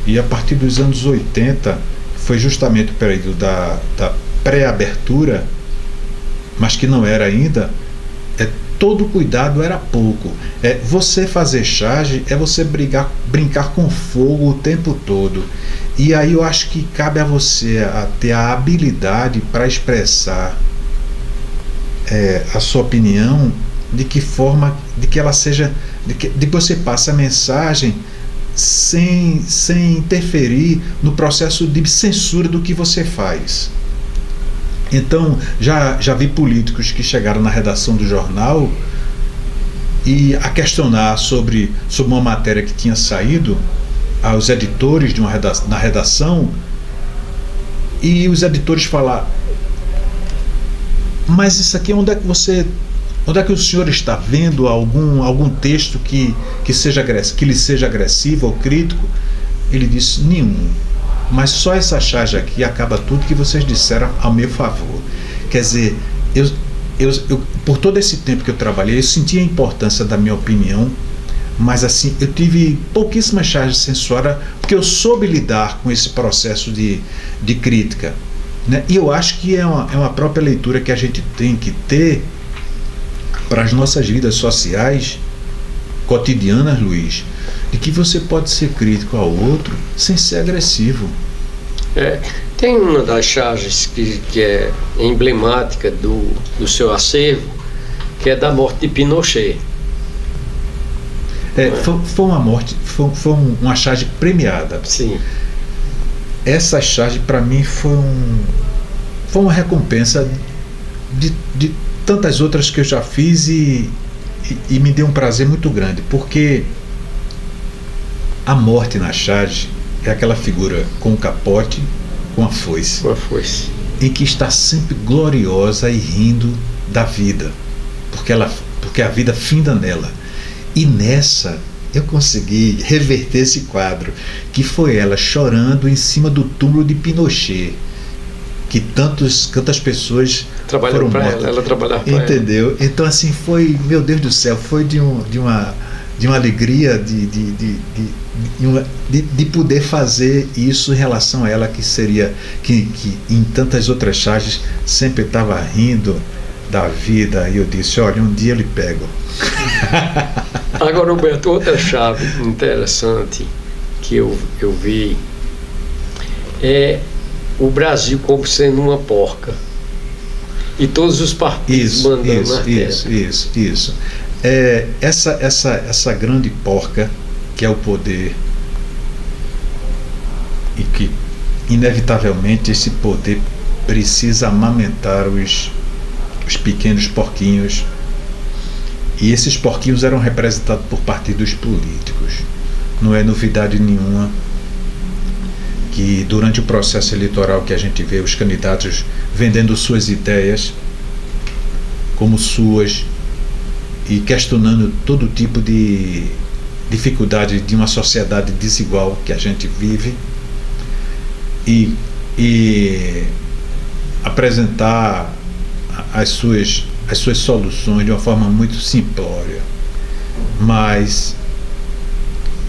E a partir dos anos 80, foi justamente o período da pré-abertura, mas que não era ainda, todo cuidado era pouco. Você fazer charge é você brincar com fogo o tempo todo. E aí eu acho que cabe a você ter a habilidade para expressar a sua opinião, de que forma, de que ela seja, de que você passe a mensagem sem interferir no processo de censura do que você faz. Então, já vi políticos que chegaram na redação do jornal e a questionar sobre uma matéria que tinha saído aos editores na redação, e os editores falaram: mas isso aqui, onde é que o senhor está vendo algum texto que lhe seja agressivo ou crítico? Ele disse: nenhum. Mas só essa charge aqui acaba tudo que vocês disseram ao meu favor. Quer dizer, eu por todo esse tempo que eu trabalhei, eu senti a importância da minha opinião, mas assim, eu tive pouquíssimas charges censuradas, porque eu soube lidar com esse processo de crítica, né? E eu acho que é uma própria leitura que a gente tem que ter para as nossas vidas sociais cotidianas, Luiz, de que você pode ser crítico ao outro sem ser agressivo. Tem uma das charges que é emblemática do seu acervo, que é da morte de Pinochet. Foi uma morte, foi uma charge premiada. Sim. Essa charge, para mim, foi uma recompensa de tantas outras que eu já fiz, e me deu um prazer muito grande, porque a morte na charge é aquela figura com o capote, com a foice, em que está sempre gloriosa e rindo da vida, porque a vida finda nela. E nessa eu consegui reverter esse quadro, que foi ela chorando em cima do túmulo de Pinochet. que tantas pessoas Trabalhando foram para mortas. ela trabalhava para ela. Entendeu? Então, assim, foi, meu Deus do céu, foi de uma alegria de poder fazer isso em relação a ela, que seria, que em tantas outras charges sempre estava rindo da vida, e eu disse, olha, um dia eu lhe pego. Agora, Roberto, outra chave interessante que eu vi é o Brasil como sendo uma porca e todos os partidos mandando na terra. Isso. Essa grande porca, que é o poder, e que inevitavelmente esse poder precisa amamentar os pequenos porquinhos, e esses porquinhos eram representados por partidos políticos. Não é novidade nenhuma que durante o processo eleitoral que a gente vê os candidatos vendendo suas ideias como suas e questionando todo tipo de dificuldade de uma sociedade desigual que a gente vive, e apresentar as suas soluções de uma forma muito simplória. Mas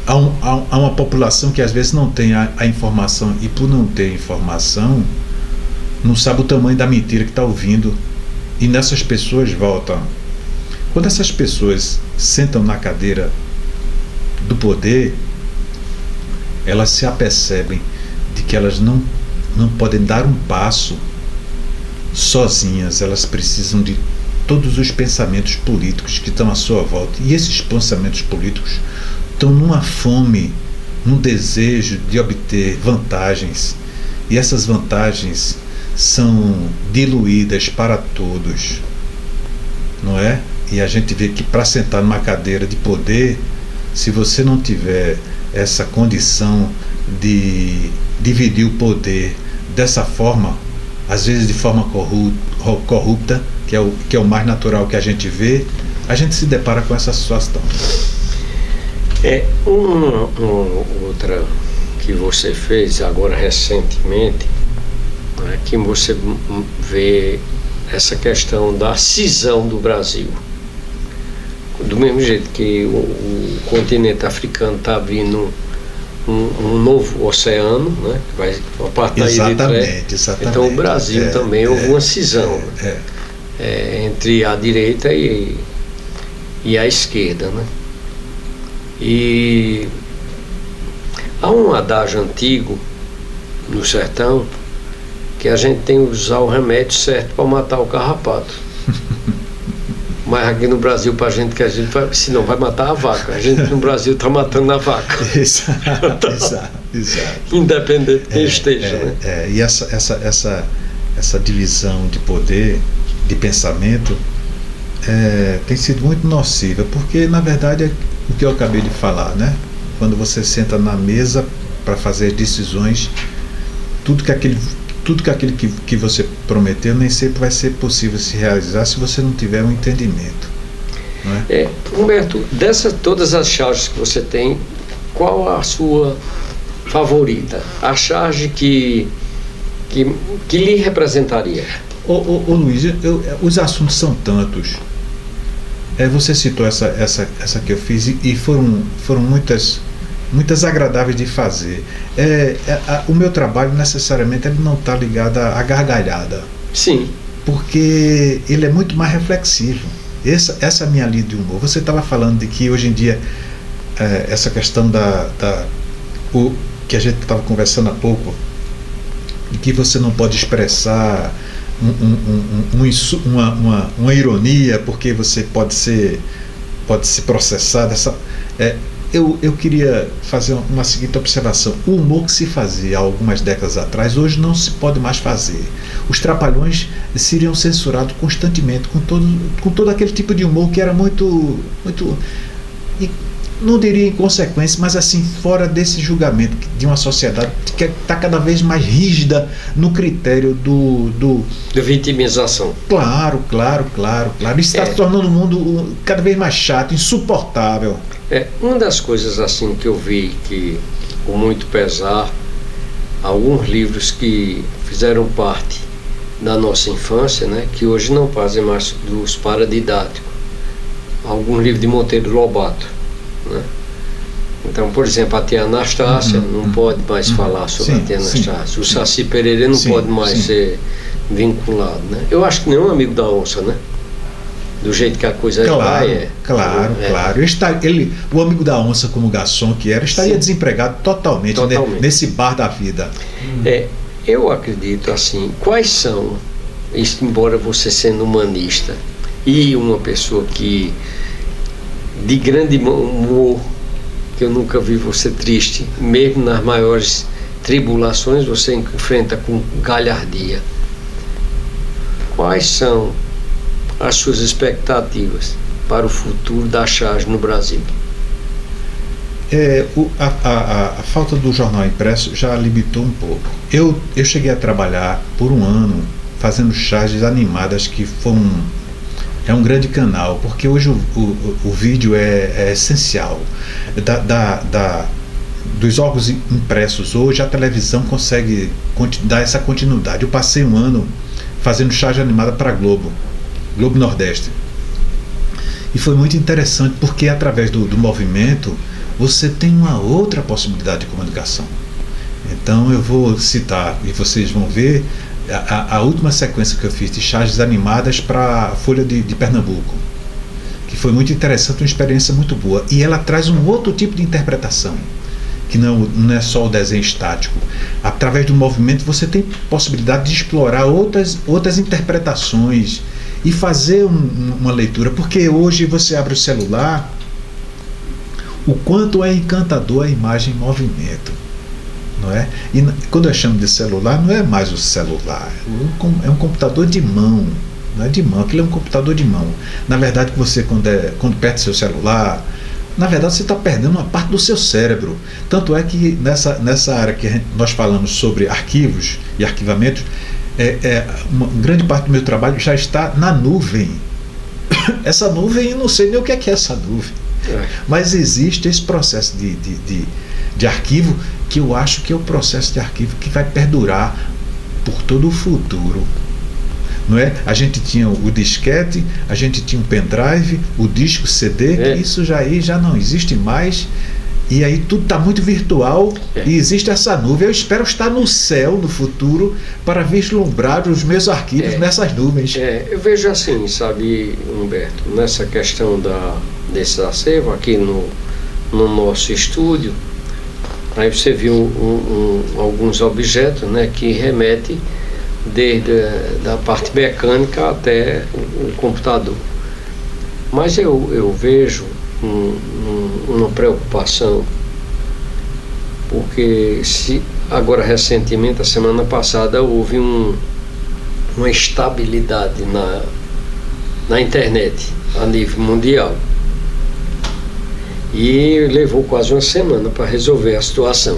há uma população que às vezes não tem a informação, e por não ter informação não sabe o tamanho da mentira que está ouvindo, e nessas pessoas voltam. Quando essas pessoas sentam na cadeira do poder, elas se apercebem de que elas não podem dar um passo sozinhas, elas precisam de todos os pensamentos políticos que estão à sua volta, e esses pensamentos políticos estão numa fome, num desejo de obter vantagens, e essas vantagens são diluídas para todos, não é? E a gente vê que para sentar numa cadeira de poder, se você não tiver essa condição de dividir o poder dessa forma, às vezes de forma corrupta, que é o mais natural que a gente vê, a gente se depara com essa situação. Uma outra que você fez agora recentemente, né, que você vê essa questão da cisão do Brasil. Do mesmo jeito que o continente africano está abrindo um novo oceano, né, que vai apartar Exatamente. Então o Brasil também houve uma cisão entre a direita e a esquerda, né? E há um adágio antigo no sertão que a gente tem que usar o remédio certo para matar o carrapato. Mas aqui no Brasil, para a gente, senão vai matar a vaca. A gente no Brasil está matando a vaca. Exato. Independente de quem esteja. Né? E essa divisão de poder, de pensamento, tem sido muito nociva, porque na verdade é o que eu acabei de falar, né? Quando você senta na mesa para fazer decisões, tudo que aquilo que você prometeu nem sempre vai ser possível se realizar se você não tiver um entendimento, não é? Humberto, todas as charges que você tem, qual a sua favorita? A charge que lhe representaria? Ô Luiz, os assuntos são tantos. Você citou essa que eu fiz, e foram muitas agradáveis de fazer. O meu trabalho necessariamente ele não está ligado à gargalhada. Sim. Porque ele é muito mais reflexivo. Essa minha linha de humor. Você estava falando de que hoje em dia essa questão que a gente estava conversando há pouco, de que você não pode expressar uma ironia porque você pode ser processado. Eu queria fazer uma seguinte observação. O humor que se fazia há algumas décadas atrás, hoje não se pode mais fazer. Os Trapalhões seriam censurados constantemente com todo aquele tipo de humor que era muito, não diria inconsequência, mas assim, fora desse julgamento de uma sociedade que está cada vez mais rígida no critério de vitimização. Claro. Isso está se tornando o mundo cada vez mais chato, insuportável. Uma das coisas assim que eu vi, que com muito pesar, alguns livros que fizeram parte da nossa infância, né, que hoje não fazem mais dos paradidáticos. Algum livro de Monteiro Lobato, né? Então, por exemplo, a tia Anastácia não pode mais falar sobre a tia Anastácia. O Saci Pererê não pode mais ser vinculado, né? Eu acho que nenhum amigo da onça, né? Do jeito que a coisa vai, Claro. O amigo da onça, como garçom que era, estaria desempregado totalmente. Nesse bar da vida. Eu acredito assim, quais são, embora você sendo humanista e uma pessoa que de grande humor, que eu nunca vi você triste, mesmo nas maiores tribulações você enfrenta com galhardia. Quais são as suas expectativas para o futuro da charge no Brasil? A falta do jornal impresso já limitou um pouco. Eu cheguei a trabalhar por um ano fazendo charges animadas, que foi um grande canal, porque hoje o vídeo é essencial. Dos órgãos impressos hoje, a televisão consegue dar essa continuidade. Eu passei um ano fazendo charge animada para Globo Nordeste, e foi muito interessante, porque através do movimento você tem uma outra possibilidade de comunicação. Então eu vou citar, e vocês vão ver a última sequência que eu fiz de charges animadas para a Folha de Pernambuco, que foi muito interessante, uma experiência muito boa, e ela traz um outro tipo de interpretação, que não é só o desenho estático. Através do movimento você tem possibilidade de explorar outras interpretações e fazer uma leitura, porque hoje você abre o celular, o quanto é encantador a imagem em movimento, não é? E quando eu chamo de celular, não é mais o celular, é um computador de mão, não é de mão, aquilo é um computador de mão. Na verdade, você quando perde seu celular, na verdade você está perdendo uma parte do seu cérebro. Tanto é que nessa área que nós falamos sobre arquivos e arquivamentos, uma grande parte do meu trabalho já está na nuvem. Essa nuvem, eu não sei nem o que é essa nuvem. Mas existe esse processo de arquivo, que eu acho que é o processo de arquivo que vai perdurar por todo o futuro. Não é? A gente tinha o disquete, a gente tinha um pendrive, o disco CD, que isso já não existe mais. E aí tudo está muito virtual, e existe essa nuvem. Eu espero estar no céu no futuro para vislumbrar os meus arquivos nessas nuvens. Eu vejo assim, sabe, Humberto, nessa questão desse acervo aqui no nosso estúdio, aí você viu alguns objetos, né, que remetem desde da parte mecânica até o computador. Mas eu vejo uma preocupação, porque agora recentemente, a semana passada, houve uma estabilidade na internet a nível mundial, e levou quase uma semana para resolver a situação.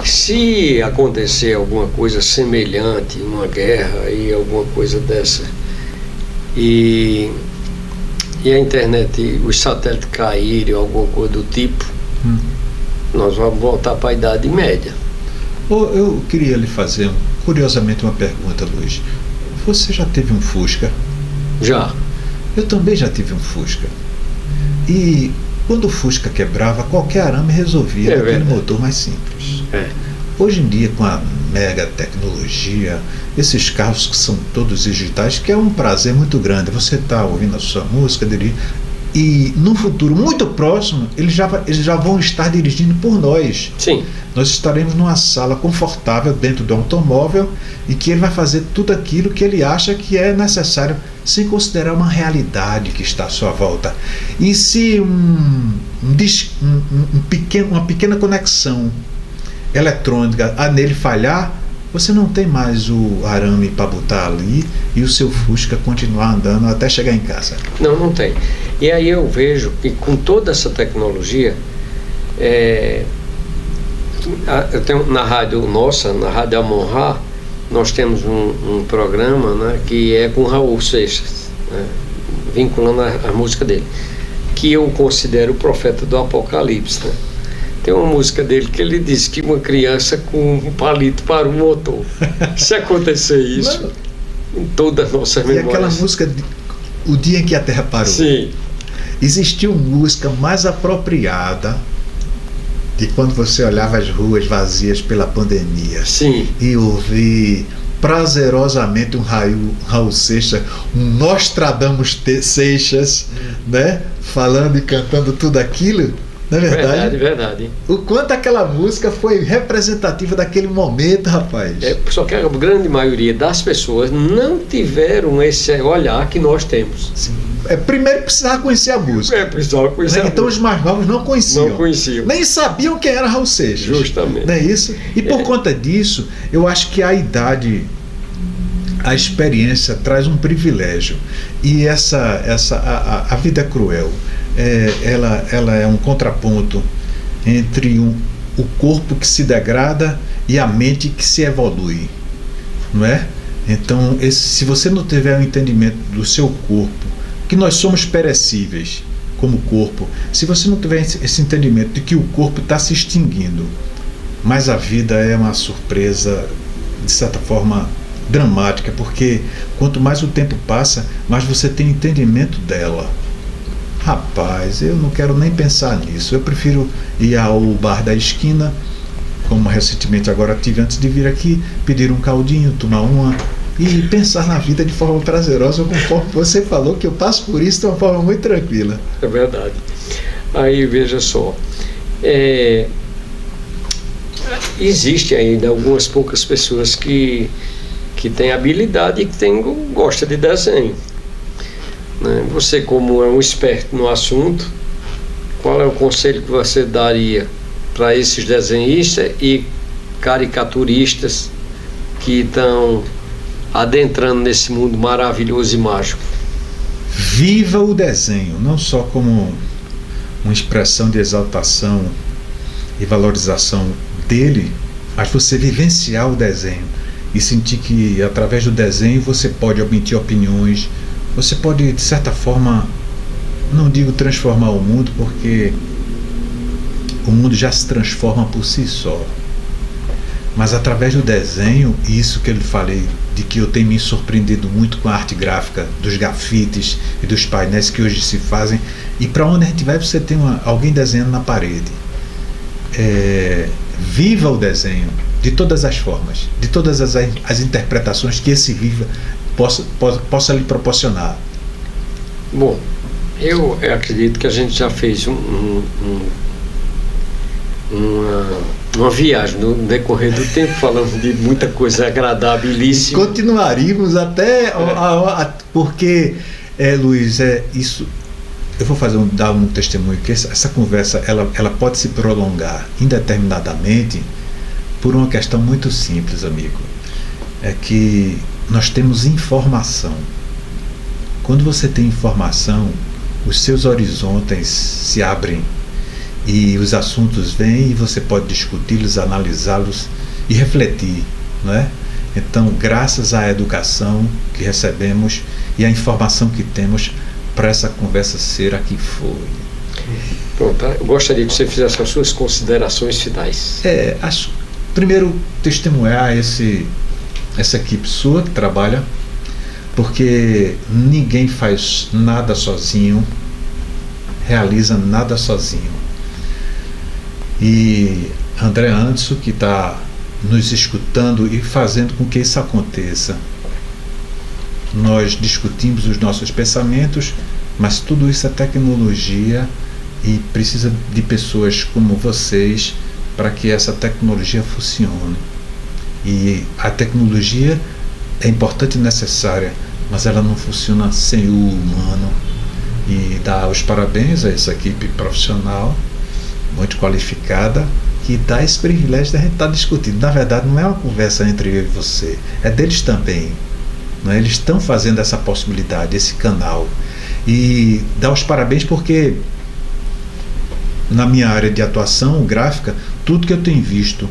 Se acontecer alguma coisa semelhante, uma guerra e alguma coisa dessa, e a internet, os satélites caírem, alguma coisa do tipo, nós vamos voltar para a Idade Média. Eu queria lhe fazer, curiosamente, uma pergunta, Luiz. Você já teve um Fusca? Já. Eu também já tive um Fusca. E quando o Fusca quebrava, qualquer arame resolvia aquele motor mais simples. Hoje em dia, com a mega tecnologia, esses carros que são todos digitais, que é um prazer muito grande. Você está ouvindo a sua música, e num futuro muito próximo, eles já vão estar dirigindo por nós. Sim. Nós estaremos numa sala confortável dentro do automóvel, e que ele vai fazer tudo aquilo que ele acha que é necessário, sem considerar uma realidade que está à sua volta. E se uma pequena conexão eletrônica nele falhar, você não tem mais o arame para botar ali e o seu Fusca continuar andando até chegar em casa. Não tem. E aí eu vejo que com toda essa tecnologia, eu tenho na rádio nossa, na Rádio Amon-Ra, nós temos um programa, né, que é com Raul Seixas, né, vinculando a música dele, que eu considero o profeta do Apocalipse, né? Tem uma música dele que ele disse que uma criança com um palito para o motor. Se acontecer isso... em todas as nossas memórias. E aquela música, O Dia em que a Terra Parou. Sim. Existiu música mais apropriada de quando você olhava as ruas vazias pela pandemia. Sim. E ouvir prazerosamente um Raul Seixas, um Nostradamus Seixas, né? Falando e cantando tudo aquilo. Não é verdade? Verdade. O quanto aquela música foi representativa daquele momento, rapaz. Só que a grande maioria das pessoas não tiveram esse olhar que nós temos. Sim. Primeiro precisava conhecer a música. Precisava conhecer a então música. Os mais novos não conheciam. Não conheciam. Nem sabiam quem era Raul Seixas. Justamente. Não é isso? E por conta disso, eu acho que a idade, a experiência traz um privilégio. E a vida é cruel. Ela é um contraponto entre o corpo que se degrada e a mente que se evolui, não é? Então, se você não tiver um entendimento do seu corpo, que nós somos perecíveis como corpo, se você não tiver esse entendimento de que o corpo está se extinguindo, mas a vida é uma surpresa, de certa forma, dramática, porque quanto mais o tempo passa, mais você tem entendimento dela. Rapaz, eu não quero nem pensar nisso. Eu prefiro ir ao bar da esquina, como recentemente agora tive antes de vir aqui, pedir um caldinho, tomar uma e pensar na vida de forma prazerosa, conforme você falou, que eu passo por isso de uma forma muito tranquila. É verdade. Aí veja só, existe ainda algumas poucas pessoas que têm habilidade e que gostam de desenho. Você, como é um esperto no assunto, qual é o conselho que você daria para esses desenhistas e caricaturistas que estão adentrando nesse mundo maravilhoso e mágico? Viva o desenho, não só como uma expressão de exaltação e valorização dele, mas você vivenciar o desenho e sentir que através do desenho você pode emitir opiniões. Você pode, de certa forma, não digo transformar o mundo, porque o mundo já se transforma por si só. Mas através do desenho, isso que eu lhe falei, de que eu tenho me surpreendido muito com a arte gráfica, dos grafites e dos painéis que hoje se fazem, e para onde a gente vai, você tem alguém desenhando na parede. Viva o desenho, de todas as formas, de todas as interpretações que esse viva possa lhe proporcionar. Bom, eu acredito que a gente já fez uma viagem no decorrer do tempo, falando de muita coisa agradabilíssima. Continuaríamos até porque, Luiz, isso. Eu vou dar um testemunho que essa conversa ela pode se prolongar indeterminadamente por uma questão muito simples, amigo. É que nós temos informação. Quando você tem informação, os seus horizontes se abrem e os assuntos vêm e você pode discuti-los, analisá-los e refletir, não é? Então, graças à educação que recebemos e à informação que temos para essa conversa ser a que foi. Pronto, eu gostaria que você fizesse as suas considerações finais. Primeiro, testemunhar essa equipe sua que trabalha, porque ninguém faz nada sozinho, realiza nada sozinho. E André Anderson, que está nos escutando e fazendo com que isso aconteça. Nós discutimos os nossos pensamentos, mas tudo isso é tecnologia e precisa de pessoas como vocês para que essa tecnologia funcione. E a tecnologia é importante e necessária, mas ela não funciona sem o humano. E dá os parabéns a essa equipe profissional, muito qualificada, que dá esse privilégio de a gente estar discutindo. Na verdade, não é uma conversa entre eu e você, é deles também. Não é? Eles estão fazendo essa possibilidade, esse canal. E dá os parabéns porque, na minha área de atuação gráfica, tudo que eu tenho visto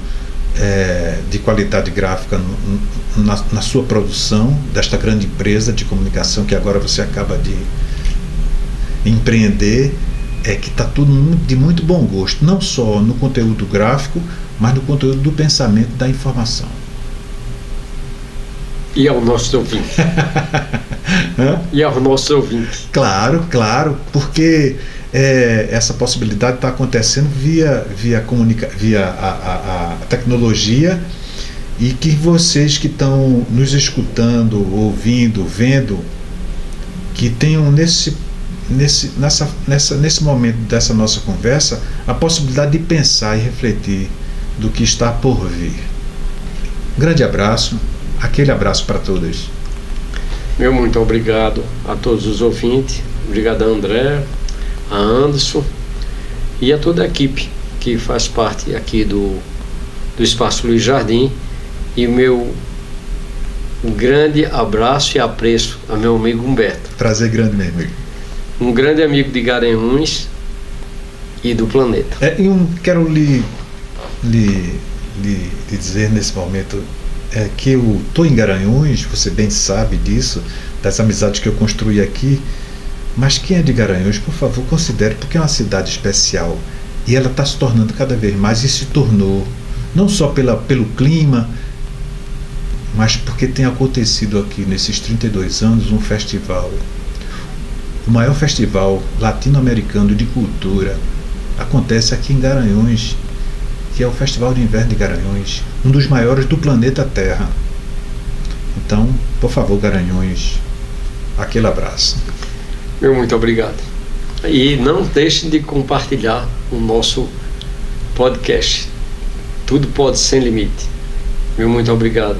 de qualidade gráfica na sua produção, desta grande empresa de comunicação que agora você acaba de empreender, é que está tudo de muito bom gosto, não só no conteúdo gráfico, mas no conteúdo do pensamento, da informação. E ao nosso ouvinte. E aos nossos ouvintes. Claro, claro, porque essa possibilidade está acontecendo via a tecnologia, e que vocês que estão nos escutando, ouvindo, vendo, que tenham nesse momento dessa nossa conversa a possibilidade de pensar e refletir do que está por vir. Um grande abraço, aquele abraço para todos. Meu muito obrigado a todos os ouvintes, obrigado a André, a Anderson e a toda a equipe que faz parte aqui do Espaço Luiz Jardim, e um grande abraço e apreço a meu amigo Humberto. Prazer grande, meu amigo. Um grande amigo de Garanhuns e do planeta. Quero lhe dizer nesse momento que eu estou em Garanhuns, você bem sabe disso, das amizades que eu construí aqui, mas quem é de Garanhuns, por favor, considere, porque é uma cidade especial e ela está se tornando cada vez mais, e se tornou, não só pelo clima, mas porque tem acontecido aqui nesses 32 anos um festival, o maior festival latino-americano de cultura acontece aqui em Garanhuns, que é o Festival de Inverno de Garanhuns, um dos maiores do planeta Terra. Então, por favor, Garanhuns, aquele abraço. Meu muito obrigado. E não deixe de compartilhar o nosso podcast. Tudo pode sem limite. Meu muito obrigado.